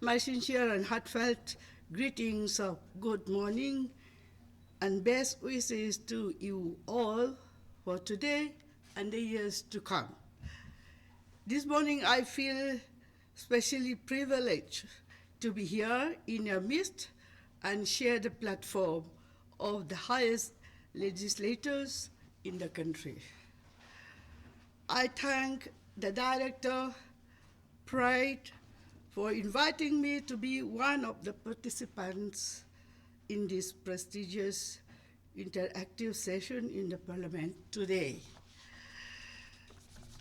my sincere and heartfelt greetings of good morning and best wishes to you all for today and the years to come. This morning I feel especially privileged to be here in your midst and share the platform of the highest legislators in the country. I thank the Director, Pride, for inviting me to be one of the participants in this prestigious interactive session in the Parliament today.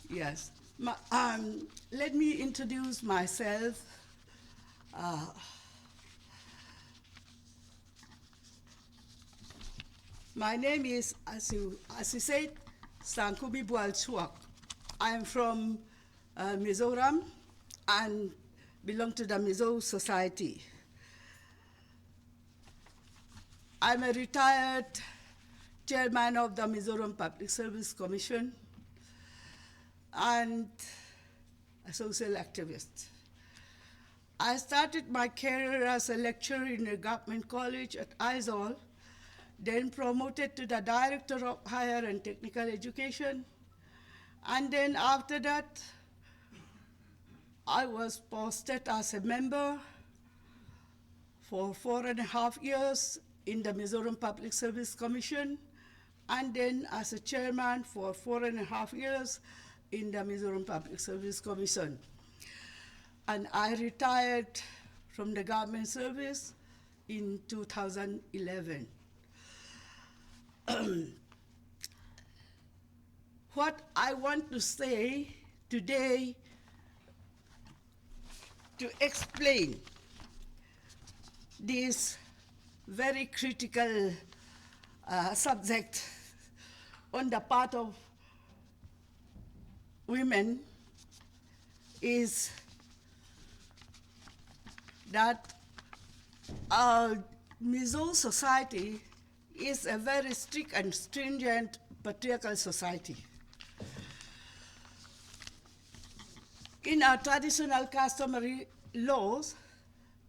Yes, let me introduce myself. My name is, as you said, Sangkhumi Bualchhuak. I am from Mizoram and belong to the Mizo society. I'm a retired chairman of the Mizoram Public Service Commission and a social activist. I started my career as a lecturer in a government college at Aizawl, then promoted to the Director of Higher and Technical Education, and then after that, I was posted as a member for 4.5 years in the Mizoram Public Service Commission, and then as a chairman for 4.5 years in the Mizoram Public Service Commission. And I retired from the government service in 2011. What I want to say today to explain this very critical subject on the part of women is that our Mizo society is a very strict and stringent patriarchal society. In our traditional customary laws,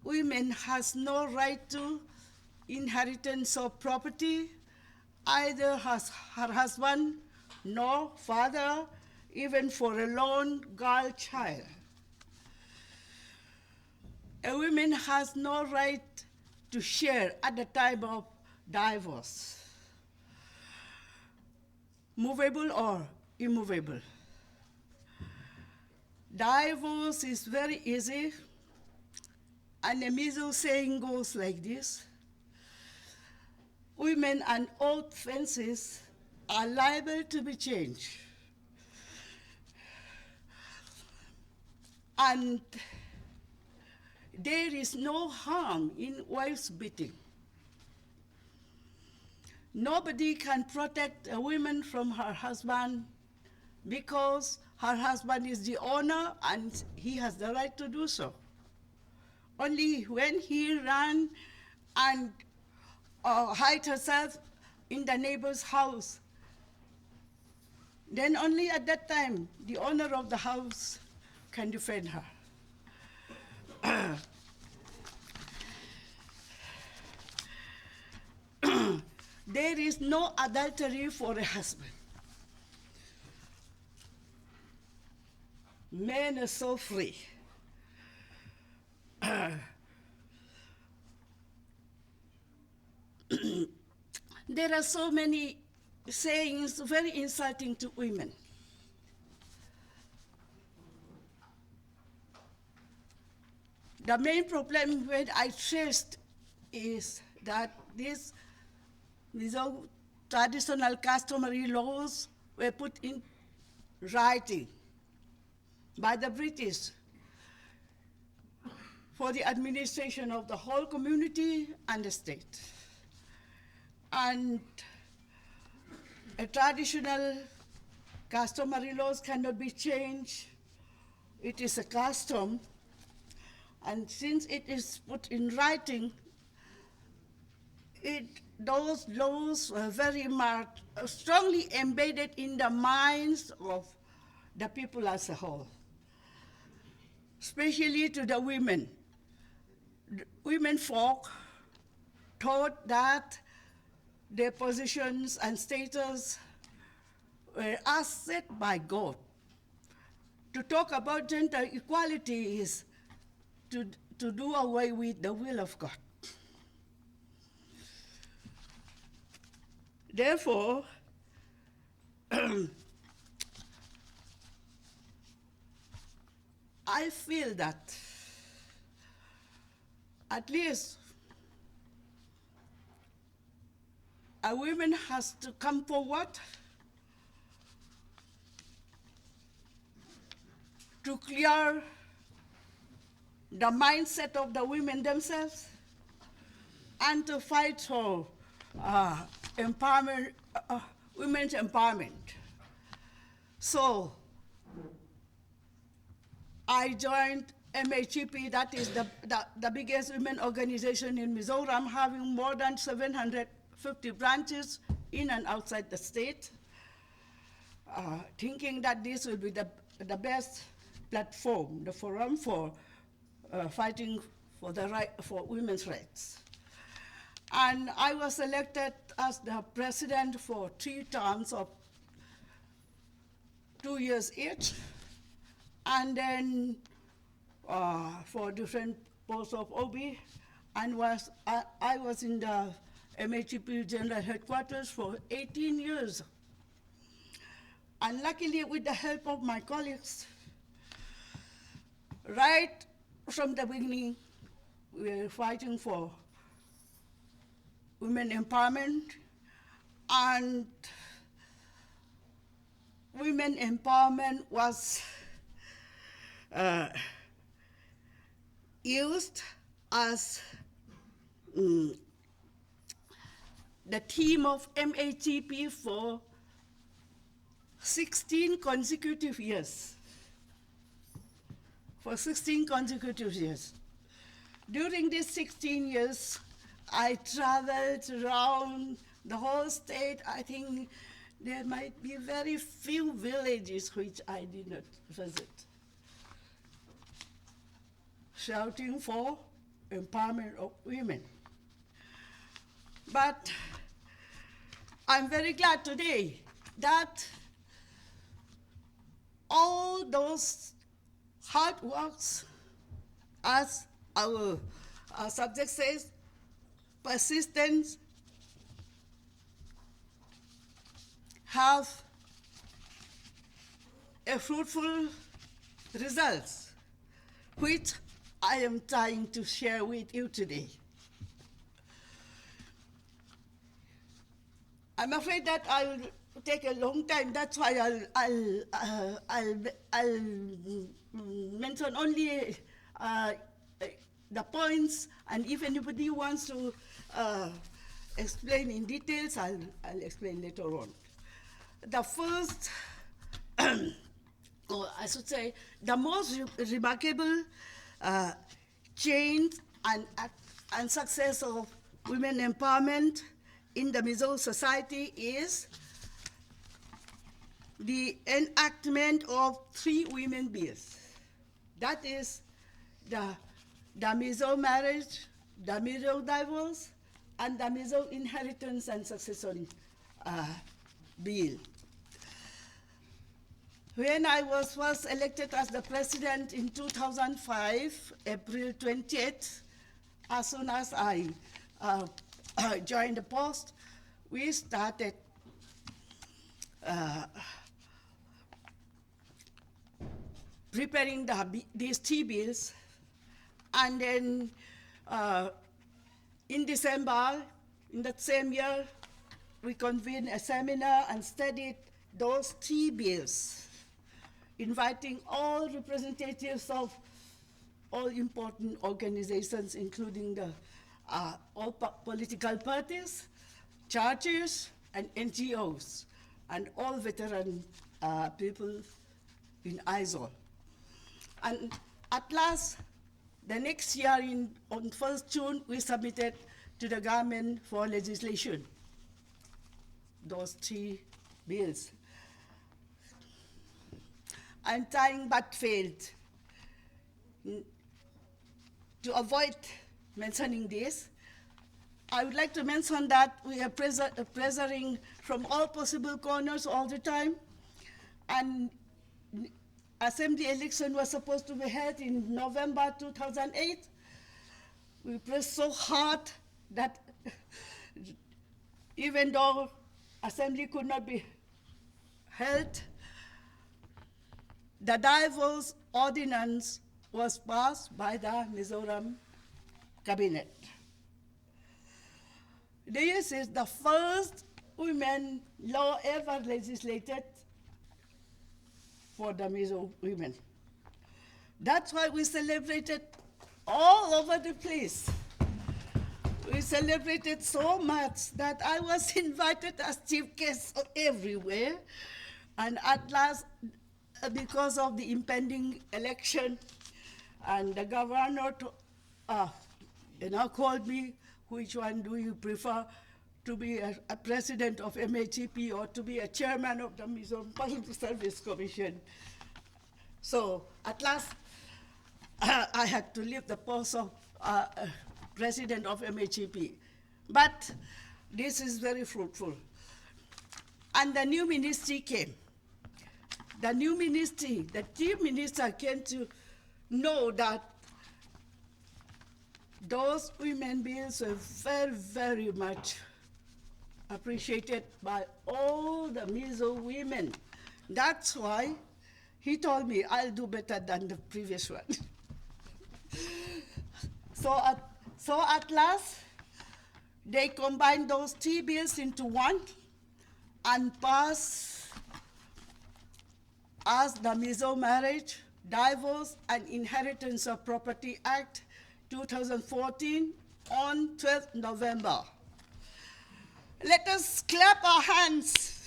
women has no right to inheritance of property, either her husband nor father, even for a lone girl child. A woman has no right to share at the time of divorce, movable or immovable. Divorce is very easy, and the Mizo saying goes like this: women and old fences are liable to be changed. And there is no harm in wives beating. Nobody can protect a woman from her husband because her husband is the owner and he has the right to do so. Only when he ran and hide herself in the neighbor's house, then only at that time the owner of the house can defend her. There is no adultery for a husband. Men are so free. There are so many sayings very insulting to women. The main problem when I traced is that these traditional customary laws were put in writing by the British for the administration of the whole community and the state. And a traditional customary laws cannot be changed. It is a custom. And since it is put in writing, those laws were very much strongly embedded in the minds of the people as a whole, especially to the women. women folk thought that their positions and status were as set by God. To talk about gender equality is to do away with the will of God. Therefore, I feel that at least a woman has to come forward to clear the mindset of the women themselves and to fight for empowerment, women's empowerment. So I joined MHEP, that is the biggest women organization in Mizoram, having more than 750 branches in and outside the state, thinking that this will be the best platform, the forum for fighting for for women's rights. And I was elected as the president for 3 terms of 2 years each, and then for different posts of OB, and I was in the MHEP General Headquarters for 18 years. And luckily, with the help of my colleagues, right from the beginning, we were fighting for women empowerment, and women empowerment was used as the theme of MHEP for 16 consecutive years. For 16 consecutive years. During these 16 years, I traveled around the whole state. I think there might be very few villages which I did not visit, shouting for empowerment of women. But I'm very glad today that all those hard works, as our subject says, persistence, have a fruitful results, which I am trying to share with you today. I'm afraid that I will take a long time. That's why I'll mention only the points, and if anybody wants to explain in details, I'll explain later on. The first, or I should say, the most remarkable change and success of women empowerment in the Mizo society is the enactment of 3 women bills. That is the Mizo marriage, the Mizo divorce, and the Mizo inheritance and succession bill. When I was first elected as the president in 2005, April 20th, as soon as I joined the post, we started preparing these 3 bills, and then in December, in that same year, we convened a seminar and studied those 3 bills, inviting all representatives of all important organizations, including the all political parties, churches, and NGOs, and all veteran people in ISOL. And at last, the next year, on 1st June, we submitted to the government for legislation those 3 bills. I'm trying but failed to avoid mentioning this. I would like to mention that we are pressuring from all possible corners all the time. And assembly election was supposed to be held in November 2008. We pressed so hard that even though assembly could not be held, the divorce ordinance was passed by the Mizoram cabinet. This is the first women law ever legislated for the Mizo women. That's why we celebrated all over the place. We celebrated so much that I was invited as chief guest everywhere. And at last, because of the impending election, and the governor called me, which one do you prefer, to be a president of MHEP or to be a chairman of the Mizoram Public Service Commission. So at last, I had to leave the post of president of MHEP. But this is very fruitful. And the new ministry came. The new ministry, the chief minister came to know that those women bills were very, very much appreciated by all the Mizo women. That's why he told me I'll do better than the previous one. So at last, they combined those 3 bills into one and passed as the Mizo Marriage, Divorce and Inheritance of Property Act 2014 on 12th November. Let us clap our hands.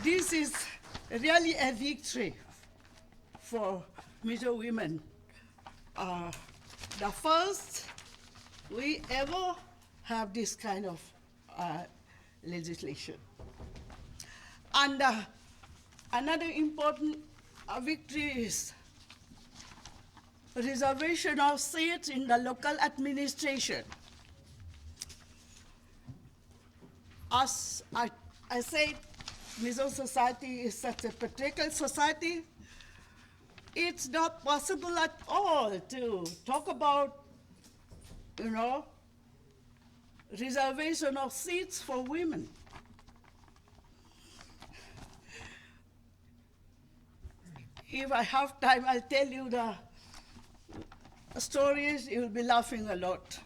This is really a victory for Mizo women. The first we ever have this kind of legislation. And another important victory is reservation of seats in the local administration. As I said, Mizo society is such a patriarchal society. It's not possible at all to talk about, reservation of seats for women. If I have time, I'll tell you the stories. You'll be laughing a lot.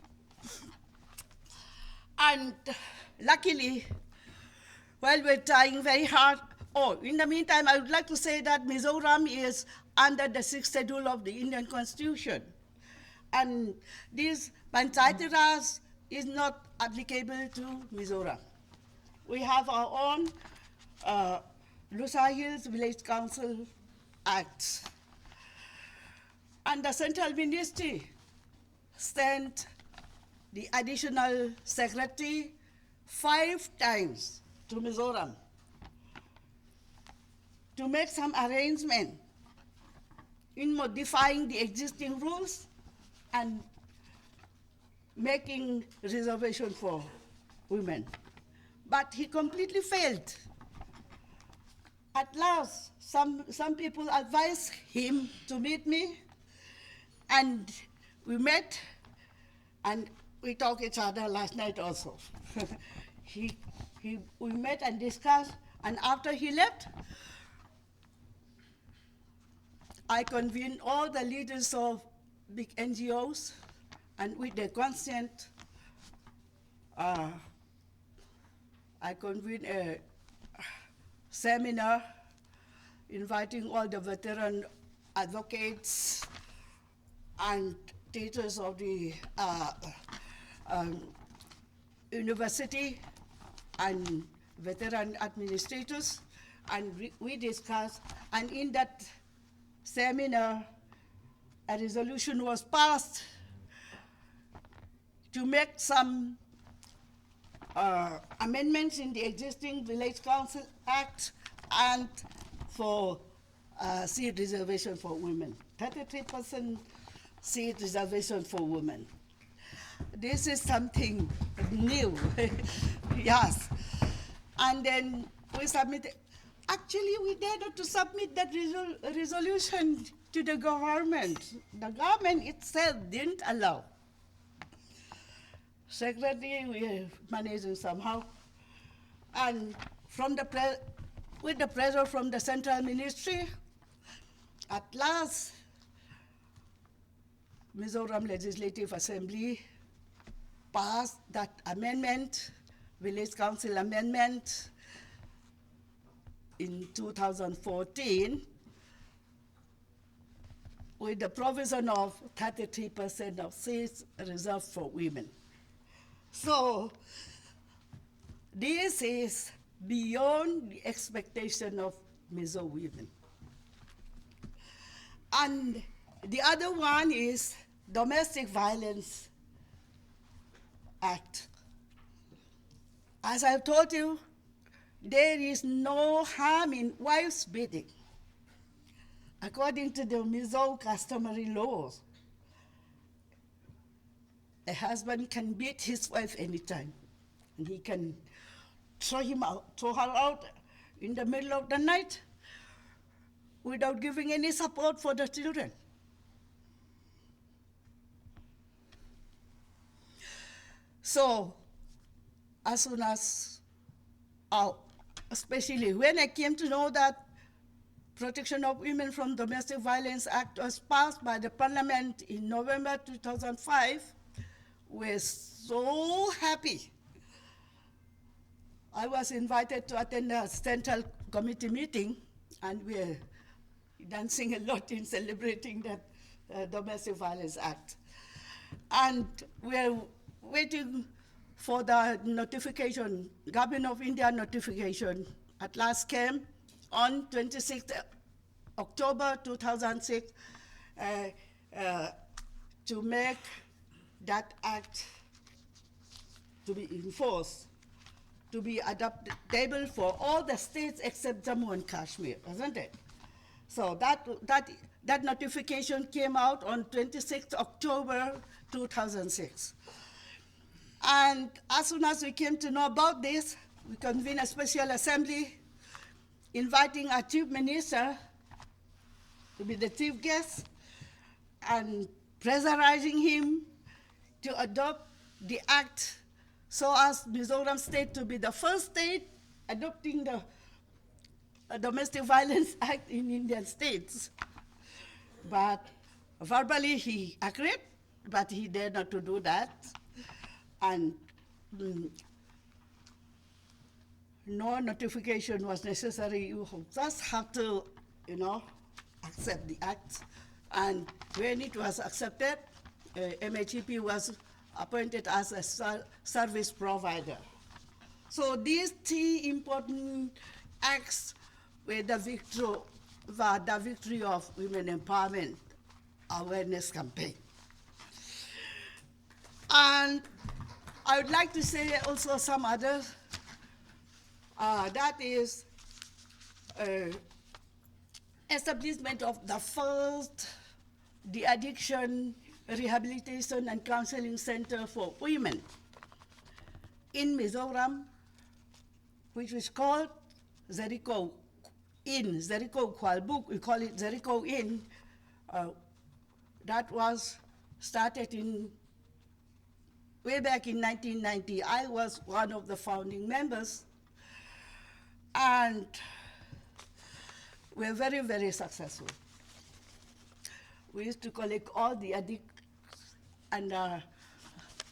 And luckily, while we're trying very hard, in the meantime, I would like to say that Mizoram is under the 6th schedule of the Indian Constitution. And this Panchayati Raj is not applicable to Mizoram. We have our own Lusa Hills Village Council Act. And the Central Ministry sent the additional secretary 5 times to Mizoram to make some arrangement in modifying the existing rules and making reservation for women. But he completely failed. At last, some people advised him to meet me, and we met, and we talked each other last night also. We met and discussed, and after he left, I convened all the leaders of big NGOs, and with their consent, I convened a seminar inviting all the veteran advocates and teachers of the university and veteran administrators, and we discussed, and in that seminar, a resolution was passed to make some amendments in the existing Village Council Act and for seat reservation for women. 33% seat reservation for women. This is something new, yes. And then we submitted, actually we dared to submit that resolution to the government. The government itself didn't allow. Secretary, we managed somehow. And from with the pressure from the central ministry, at last, Mizoram Legislative Assembly passed that amendment, Village Council amendment, in 2014, with the provision of 33% of seats reserved for women. So this is beyond the expectation of Mizo women. And the other one is Domestic Violence Act. As I've told you, there is no harm in wives beating. According to the Mizo customary laws, a husband can beat his wife anytime, and he can throw her out in the middle of the night without giving any support for the children. So, as soon as, especially when I came to know that Protection of Women from Domestic Violence Act was passed by the Parliament in November 2005, we're so happy. I was invited to attend a Central Committee meeting, and we're dancing a lot in celebrating that Domestic Violence Act. And we're waiting for the notification, Government of India notification at last came on 26th October 2006 to make that act to be enforced, to be adaptable for all the states except Jammu and Kashmir, isn't it? So that notification came out on 26th October 2006. And as soon as we came to know about this, we convened a special assembly inviting our chief minister to be the chief guest and pressurizing him to adopt the act so as Mizoram state to be the first state adopting the Domestic Violence Act in Indian states. But verbally he agreed, but he dared not to do that. And no notification was necessary. You just have to, accept the act. And when it was accepted, MHEP was appointed as a service provider. So these three important acts were the victory of women empowerment awareness campaign. And I would like to say also some others. That is establishment of the first de-addiction rehabilitation and counseling center for women in Mizoram, which was called Zeriko Inn, Zeriko Kwalbuk, we call it Zeriko Inn. That was started way back in 1990. I was one of the founding members, and we're very, very successful. We used to collect all the addicts and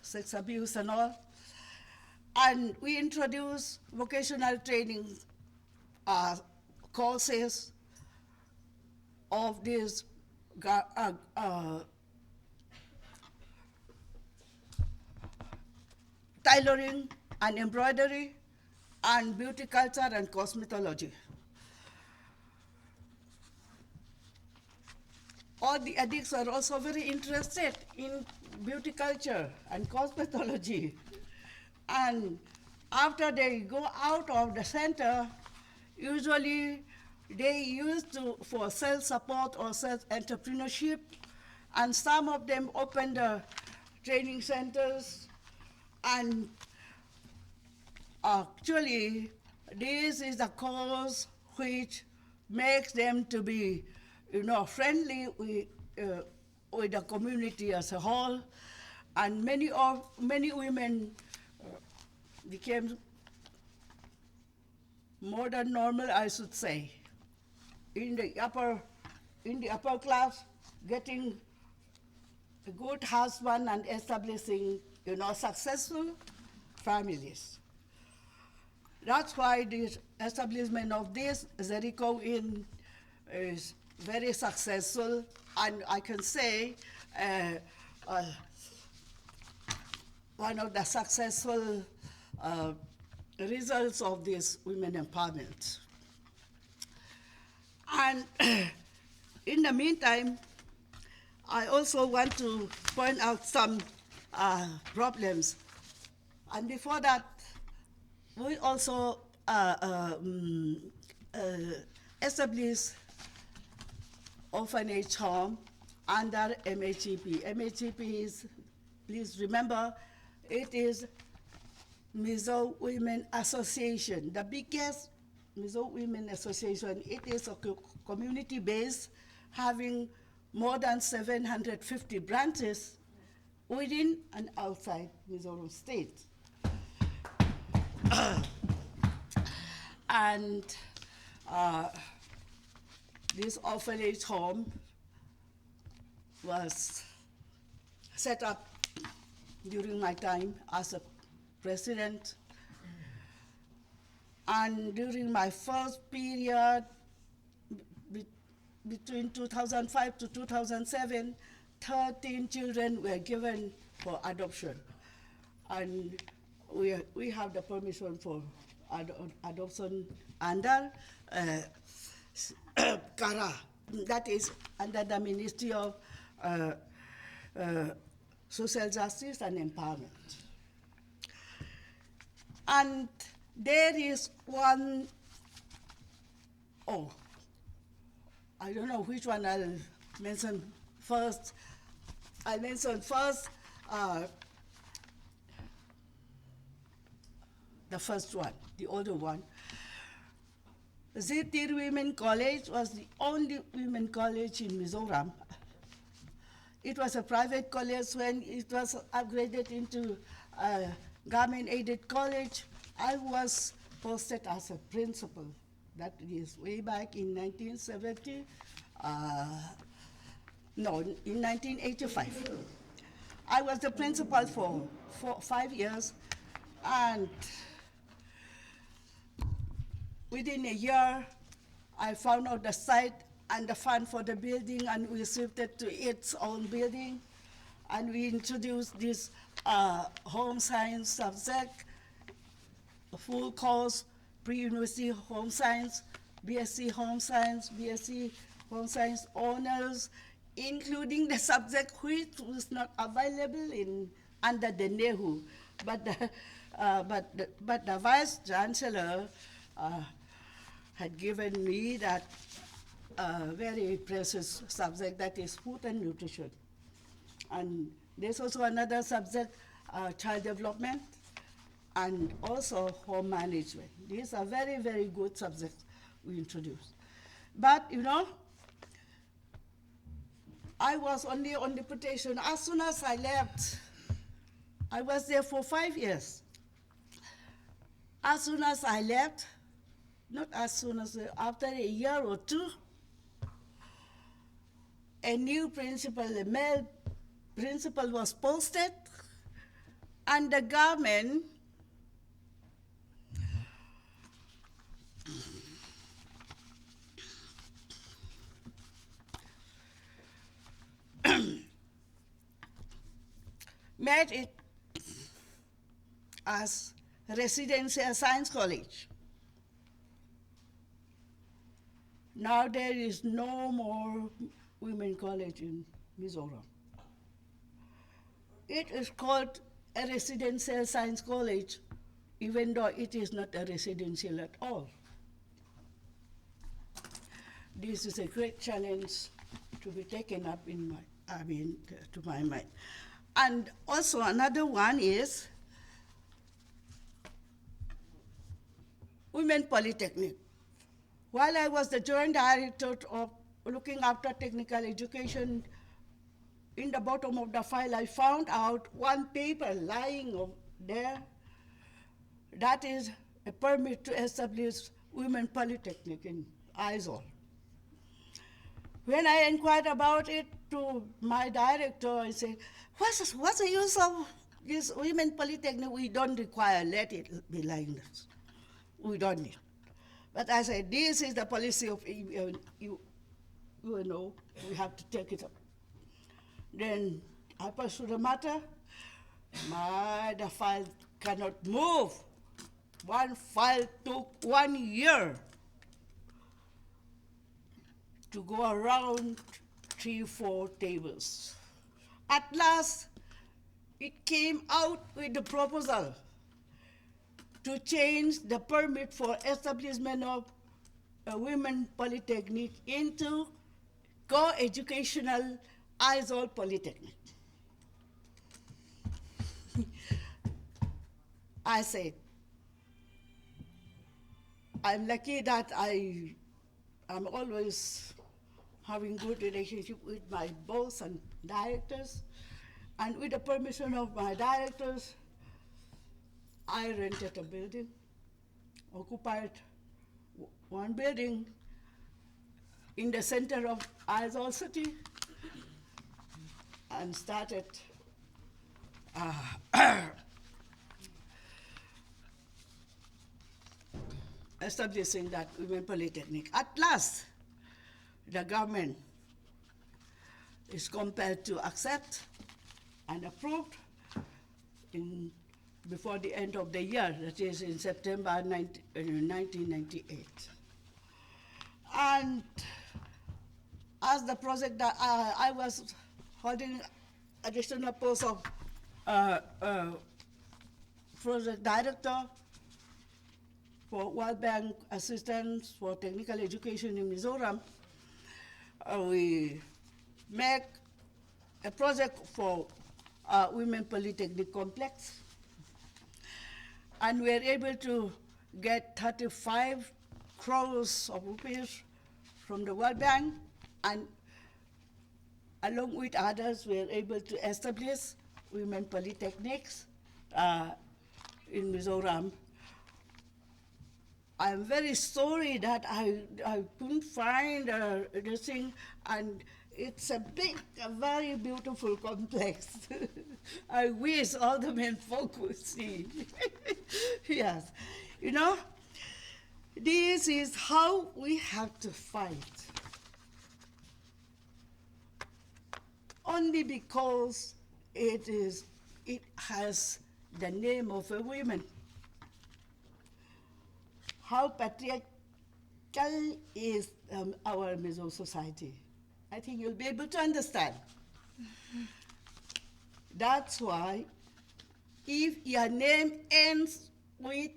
sex abuse and all. And we introduced vocational training courses of this tailoring and embroidery and beauty culture and cosmetology. All the addicts are also very interested in beauty culture and cosmetology. And after they go out of the center, usually they used to, for self-support or self-entrepreneurship, And some of them opened training centers, and actually this is a cause which makes them to be, friendly with the community as a whole, and many women became more than normal, I should say, in the upper class, getting a good husband and establishing, successful families. That's why the establishment of this Jericho Inn is very successful, and I can say one of the successful results of this women empowerment. And in the meantime, I also want to point out some problems. And before that, we also established orphanage home under MHEP. MHEP is, please remember, it is Mizo Women Association, the biggest Mizo Women Association. It is a community-based, having more than 750 branches within and outside Mizoram state. And this orphanage home was set up during my time as a president. And during my first period, between 2005 to 2007, 13 children were given for adoption. And we have the permission for adoption under CARA, that is under the Ministry of Social Justice and Empowerment. And there is one, I don't know which one I'll mention first. I'll mention first the first one, the older one. Zitir Women College was the only women college in Mizoram. It was a private college. When it was upgraded into a government-aided college, I was posted as a principal. That is way back in 1970, in 1985. I was the principal for 5 years, and within a year, I found out the site and the fund for the building, and we shifted to its own building, and we introduced this home science subject, a full course, pre-university home science, BSc home science, BSc home science honors, including the subject which was not available under the NEHU, but the Vice Chancellor had given me that very precious subject, that is food and nutrition. And there's also another subject, child development, and also home management. These are very, very good subjects we introduced. But, I was only on deputation. As soon as I left, I was there for 5 years. As soon as I left, not as soon as, after a year or two, a new principal, a male principal, was posted, and the government made it as residential science college. Now there is no more women college in Mizoram. It is called a residential science college, even though it is not a residential at all. This is a great challenge to be taken up in to my mind. And also another one is Women Polytechnic. While I was the joint director of looking after technical education, in the bottom of the file, I found out one paper lying there. That is a permit to establish Women Polytechnic in Aizawl. When I inquired about it to my director, I said, what's the use of this Women Polytechnic? We don't require, let it be like this. We don't need. But I said, this is the policy of you know, we have to take it up. Then I pursued the matter. The file cannot move. One file took 1 year to go around 3-4 tables. At last, it came out with the proposal to change the permit for establishment of a women polytechnic into co-educational Aizawl Polytechnic. I said, I'm lucky that I'm always having good relationship with my boss and directors, and with the permission of my directors, I rented a building, occupied one building in the center of Aizawl city, and started establishing that Women Polytechnic. At last, the government is compelled to accept and approve before the end of the year, that is in September 1998. And as the project that I was holding additional post of project director for World Bank assistance for technical education in Mizoram, we make a project for Women Polytechnic Complex. And we are able to get 35 crores of rupees from the World Bank, and along with others, we are able to establish Women Polytechnics in Mizoram. I'm very sorry that I couldn't find this thing, and it's a very beautiful complex. I wish all the men folk would see. Yes, you know, this is how we have to fight. Only because it has the name of a woman. How patriarchal is our Mizo society. I think you'll be able to understand. That's why if your name ends with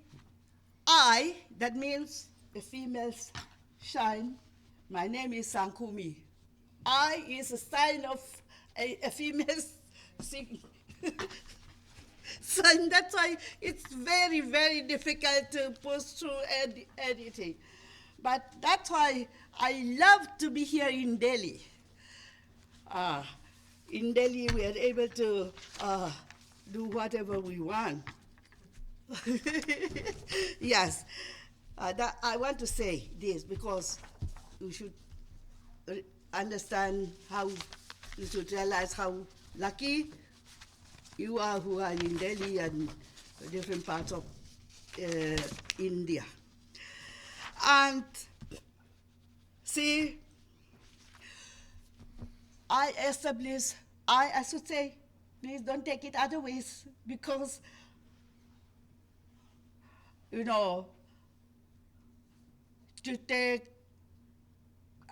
I, that means a female shine. My name is Sangkhumi. I is a sign of a female sign. So that's why it's very, very difficult to push through editing. But that's why I love to be here in Delhi. In Delhi, we are able to do whatever we want. Yes, I want to say this because you should understand how, you should realize how lucky you are who are in Delhi and different parts of India. And see, I should say, please don't take it other ways, because, you know, to take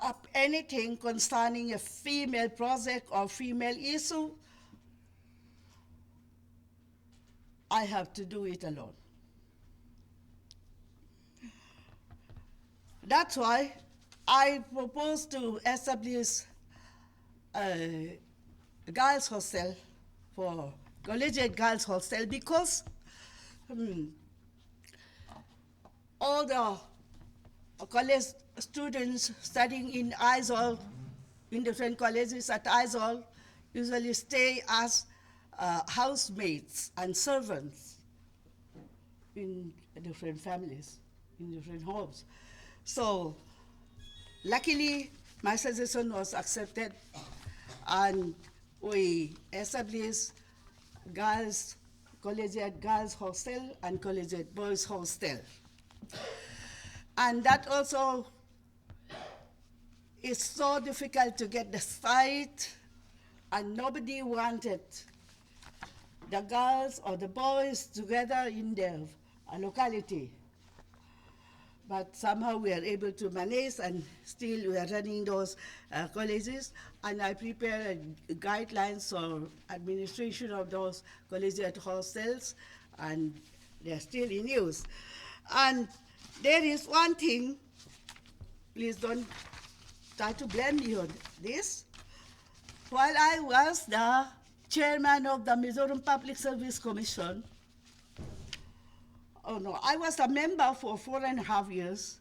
up anything concerning a female project or female issue, I have to do it alone. That's why I propose to establish girls' hostel, for collegiate girls' hostel, because all the college students studying in Aizawl, in different colleges at Aizawl, usually stay as housemates and servants in different families, in different homes. So luckily, my suggestion was accepted, and we established girls, collegiate girls hostel and collegiate boys hostel. And that also is so difficult to get the site, and nobody wanted the girls or the boys together in their locality. But somehow we are able to manage, and still we are running those colleges. And I prepared guidelines for administration of those collegiate hostels, and they're still in use. And there is one thing, please don't try to blame me on this. While I was the chairman of the Mizoram Public Service Commission, I was a member for 4.5 years.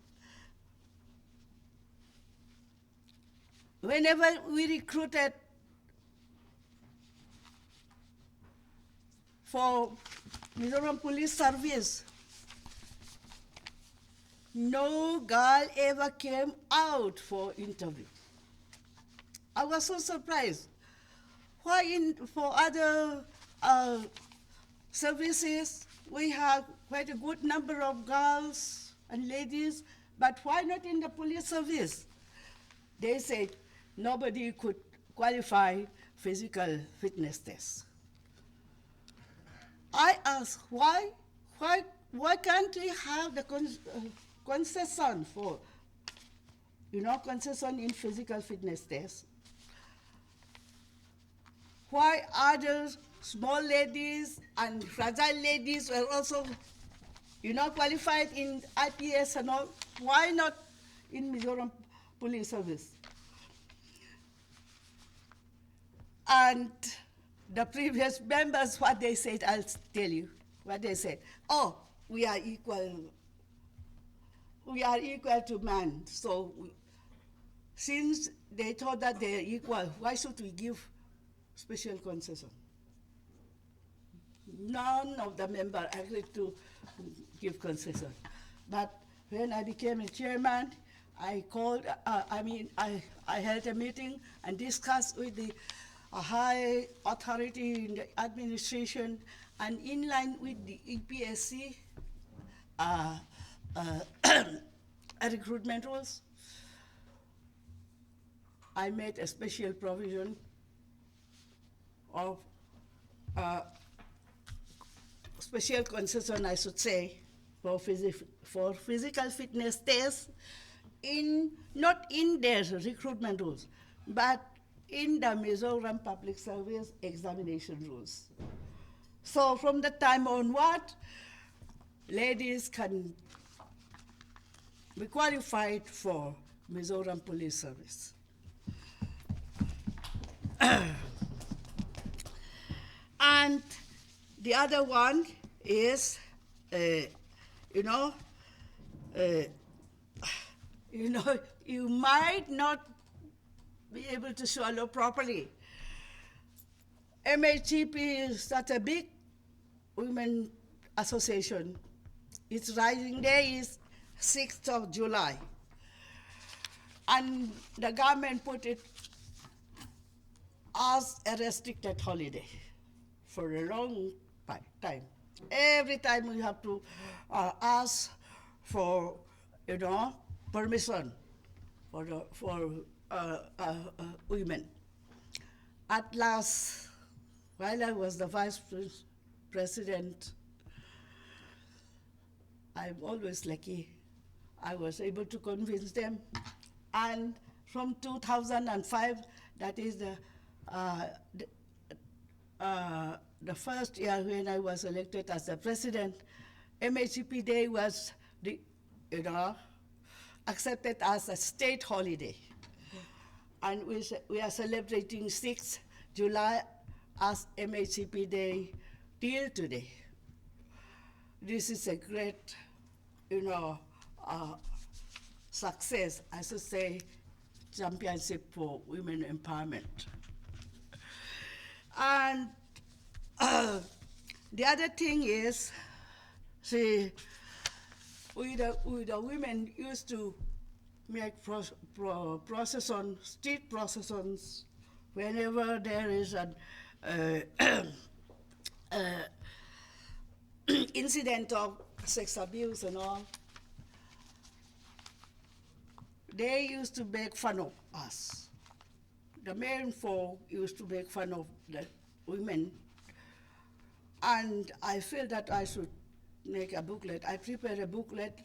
Whenever we recruited for Mizoram Police Service, no girl ever came out for interview. I was so surprised. Why for other services, we have quite a good number of girls and ladies, but why not in the police service? They said nobody could qualify physical fitness tests. I asked why can't we have the concession for, concession in physical fitness tests? Why other small ladies and fragile ladies were also, qualified in IPS and all? Why not in Mizoram Police Service? And the previous members, what they said, I'll tell you what they said. Oh, we are equal to man. So since they thought that they're equal, why should we give special concession? None of the members agreed to give concession. But when I became a chairman, I held a meeting and discussed with the high authority in the administration, and in line with the EPSC recruitment rules, I made a special provision of special concession, I should say, for physical fitness tests, not in their recruitment rules, but in the Mizoram Public Service examination rules. So from that time onward, ladies can be qualified for Mizoram Police Service. And the other one is, you might not be able to swallow properly. MHCP is such a big women association. Its rising day is 6th of July. And the government put it as a restricted holiday for a long time. Every time we have to ask for, permission for women. At last, while I was the vice president, I'm always lucky. I was able to convince them. And from 2005, that is the first year when I was elected as the president, MHCP Day was accepted as a state holiday. And we are celebrating 6th July as MHCP Day till today. This is a great, you know, uh, success, I should say, championship for women empowerment. And the other thing is, see, we the women used to make street processions whenever there is an uh, incident of sex abuse and all. They used to make fun of us. The men folk used to make fun of the women. And I feel that I should make a booklet. I prepared a booklet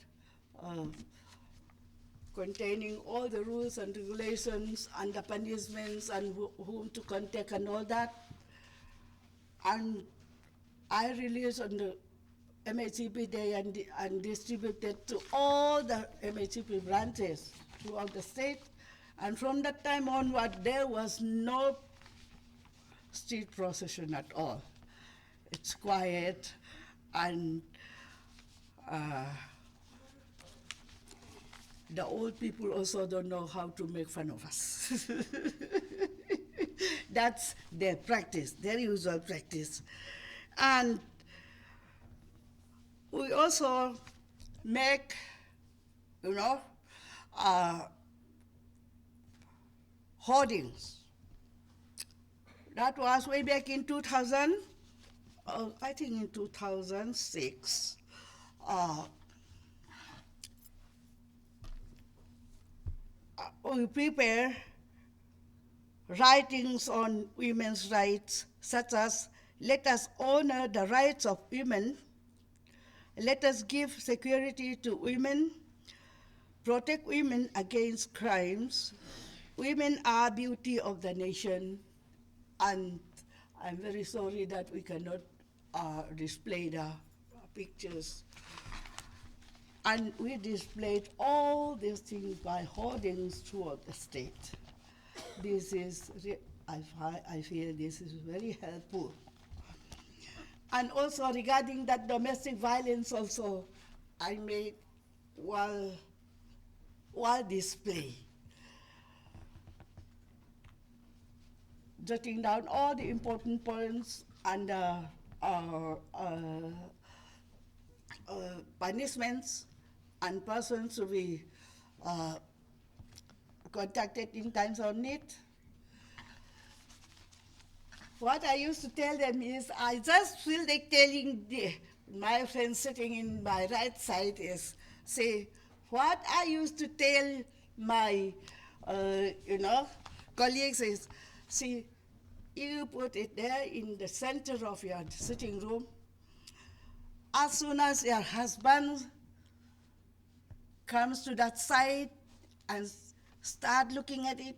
containing all the rules and regulations and the punishments and whom to contact and all that. And I released on the MHCP Day and distributed to all the MHCP branches throughout the state. And from that time onward, there was no street procession at all. It's quiet, and the old people also don't know how to make fun of us. That's their practice, their usual practice. And we also make, you know, hoardings. That was way back in 2000, I think in 2006. We prepare writings on women's rights, such as, let us honor the rights of women, let us give security to women, protect women against crimes, women are beauty of the nation, and I'm very sorry that we cannot display the pictures. And we displayed all these things by hoardings throughout the state. This is, I feel this is very helpful. And also regarding that domestic violence also, I made wall display, jotting down all the important points and punishments and persons to be contacted in times of need. What I used to tell them is, I just feel like telling my friend sitting in my right side is, say, what I used to tell my, colleagues is, see, you put it there in the center of your sitting room. As soon as your husband comes to that side and start looking at it,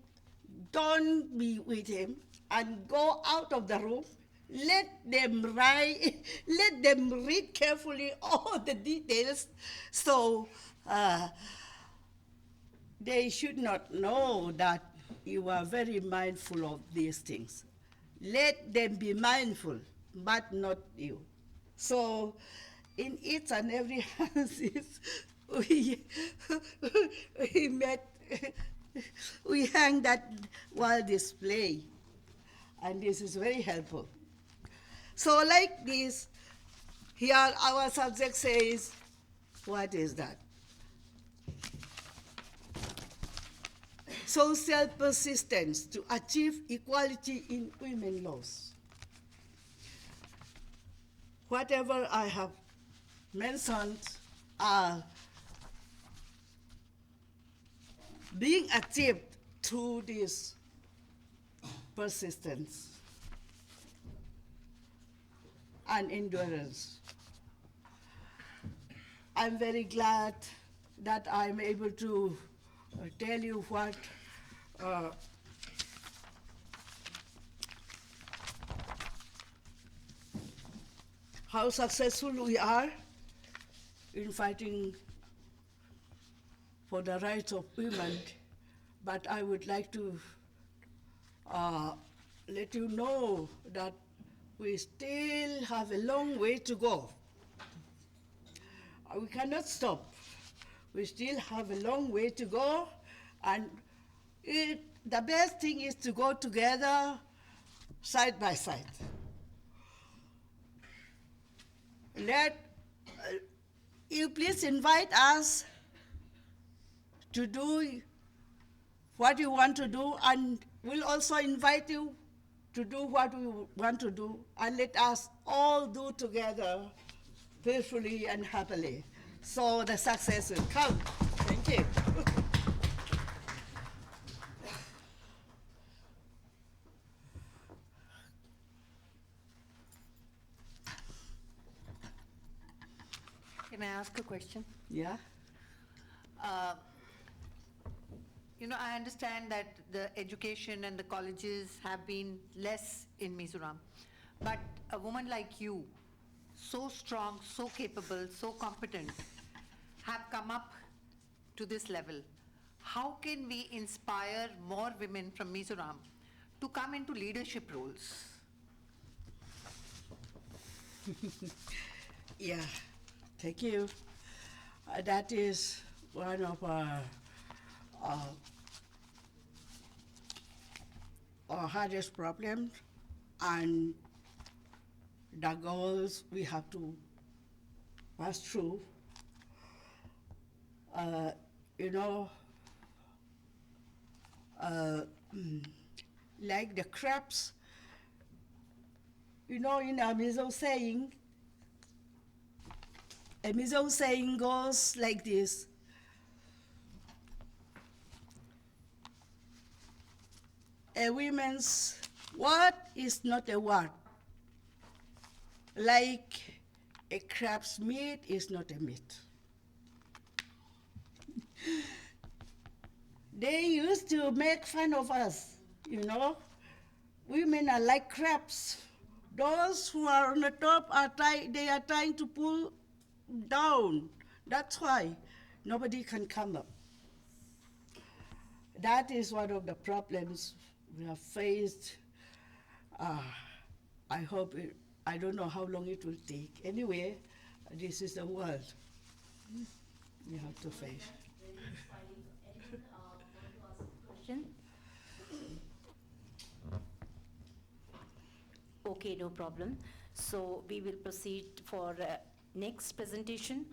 don't be with him and go out of the room. Let them read carefully all the details, so they should not know that you are very mindful of these things. Let them be mindful, but not you. So in each and every house, we hang that wall display, and this is very helpful. So like this, here our subject says, what is that? Social persistence to achieve equality in women laws. Whatever I have mentioned are being achieved through this persistence and endurance. I'm very glad that I'm able to tell you what how successful we are in fighting for the rights of women, but I would like to let you know that we still have a long way to go. We cannot stop. We still have a long way to go, and the best thing is to go together side by side. Let you please invite us to do what you want to do, and we'll also invite you to do what we want to do, and let us all do together peacefully and happily. So the success will come. Thank you. Can I ask a question? Yeah? I understand that the education and the colleges have been less in Mizoram. But a woman like you, so strong, so capable, so competent, have come up to this level. How can we inspire more women from Mizoram to come into leadership roles? Yeah, thank you. That is one of our hardest problems, and the goals we have to pass through. You know, like the crabs, in a Mizo saying goes like this: a woman's word is not a word, like a crab's meat is not a meat. They used to make fun of us, Women are like crabs. Those who are on the top they are trying to pull down. That's why nobody can come up. That is one of the problems we have faced. I don't know how long it will take. Anyway, this is the world we have to face. Very inspiring. Anyone want to ask a question? Okay, no problem. So we will proceed for next presentation.